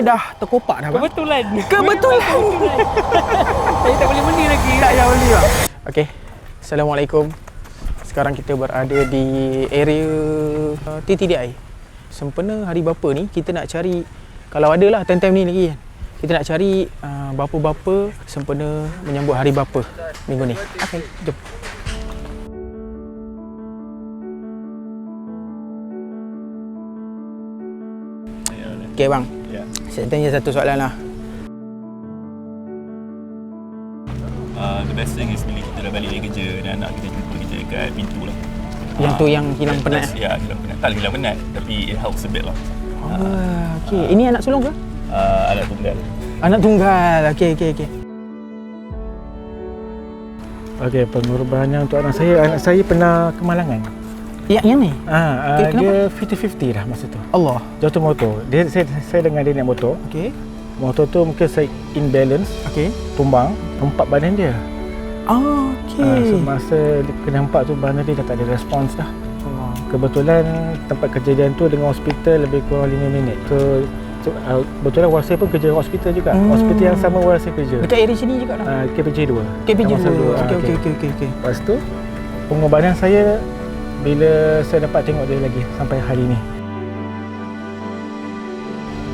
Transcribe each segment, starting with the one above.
Dah terkopak dah, bang. Kebetulan. Saya tak boleh beli lagi. Tak payah beli, bang. Okey. Assalamualaikum. Sekarang kita berada di area TTDI. Sempena hari bapa ni, kita nak cari, kalau ada lah time-time ni lagi kan, kita nak cari bapa-bapa sempena menyambut hari bapa minggu ni. Okey, jom. Okey, bang. Saya tanya satu soalan lah. The best thing is bila kita dah balik dari kerja dan anak kita jumpa kita dekat pintu lah. Yang tu yang hilang penat? Ya, hilang penat. Tak hilang penat, tapi it helps a bit lah. Okey. Ini anak sulung ke? Anak tunggal. Anak tunggal. Okey. Okey, pengorbanan untuk anak saya pernah kemalangan. Yang ni? Dia 50-50 lah masa tu. Allah. Jatuh motor. Saya dengan dia naik motor. Okey. Motor tu mungkin saya imbalance, Okey. tumbang, hempak badan dia. Okey. Semasa dia kena hempak tu, badan dia dah tak ada respons dah. Kebetulan tempat kejadian tu dengan hospital lebih kurang 5 minit. So kebetulan waris saya pun kerja hospital juga. Hospital yang sama waris saya kerja. Dekat area sini juga dah? KPJ 2. KPJ 2. Okey. Lepas tu, pengorbanan saya bila saya dapat tengok dia lagi sampai hari ni.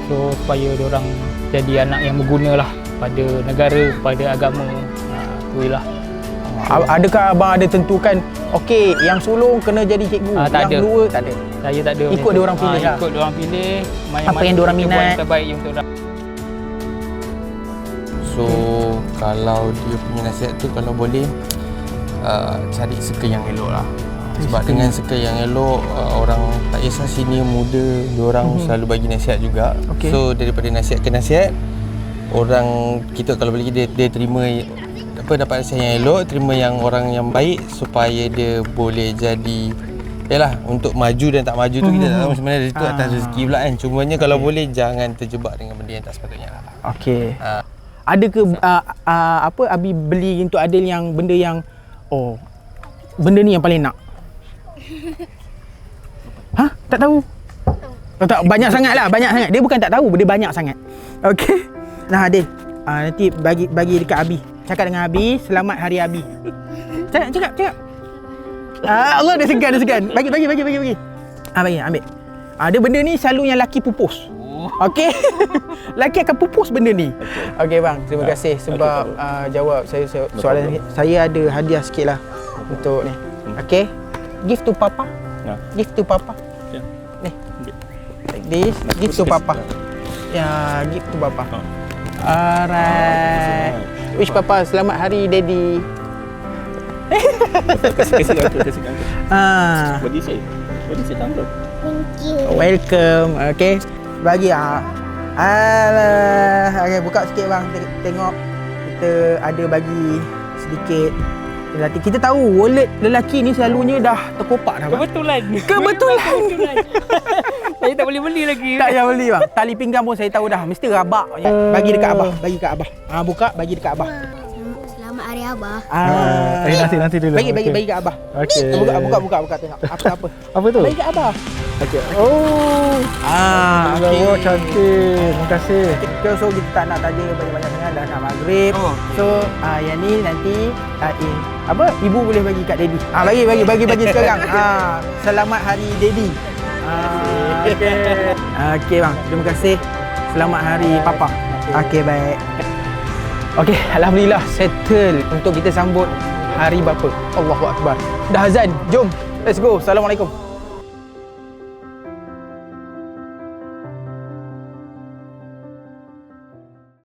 So supaya diorang jadi anak yang berguna lah pada negara, pada agama. Tu lah. Adakah abang ada tentukan, okey, yang sulung kena jadi cikgu, Tak yang ada. dua tak ada? Saya tak ada. Ikut diorang pilih lah. Ikut diorang pilih. Apa yang diorang minat. Buat yang terbaik untuk diorang. So kalau dia punya nasihat tu, kalau boleh cari circle yang elok lah. Sebab dengan circle yang elok, orang tak kisah senior muda, diorang selalu bagi nasihat juga. Okey. So daripada nasihat ke nasihat, orang kita kalau boleh dia terima dapat nasihat yang elok, terima yang orang yang baik supaya dia boleh jadi, yalah, untuk maju dan tak maju tu kita tak tahu sebenarnya, itu atas rezeki pula kan. Cumanya kalau boleh jangan terjebak dengan benda yang tak sepatutnya lah. Okey. Ada ke Abi beli untuk Adil yang benda yang benda ni yang paling nak? Tak tahu? Tak, banyak sangat lah, banyak sangat. Dia bukan tak tahu, dia banyak sangat. Okey. Nah, Adil, nanti bagi dekat Abi. Cakap dengan Abi, selamat hari Abi. Cakap. Allah dah segan. Bagi. Bagi, ambil. Dia benda ni selalu yang laki pupus. Okey. Laki akan pupus benda ni. Okey bang, terima kasih sebab jawab saya soalan ni. Saya ada hadiah sikitlah untuk ni. Okey. Give to papa. Give to papa. Ni. Like this. Give to papa. Ya, give to papa. Alright. Wish papa selamat hari daddy. Kasih aku. What do you say? Thank you. Welcome. Okay. Bagi alah. Okay, buka sikit bang. Tengok kita ada bagi sedikit. Nanti kita tahu wallet lelaki ni selalunya dah terkopak dah, bang. Kebetulan. Saya tak boleh beli lagi. Tak payah beli, bang. Tali pinggang pun saya tahu dah. Mesti rabak. Bagi dekat abah. Buka, bagi dekat abah. Selamat hari abah. Nanti dulu. Bagi kat abah. Okey. Buka tengok. Apa? Apa tu? Bagi kat abah. Okey. Okey. Oh, cantik. Terima kasih. So kita tak nak tanya banyak-banyak sangat, dah nak maghrib. So yang ni nanti ibu boleh bagi kat daddy. Bagi sekarang. Selamat hari daddy. Okey bang, terima kasih. Selamat hari papa. Okey, baik. Okey, alhamdulillah settle untuk kita sambut hari bapa. Allahu akbar. Dah azan. Jom. Let's go. Assalamualaikum.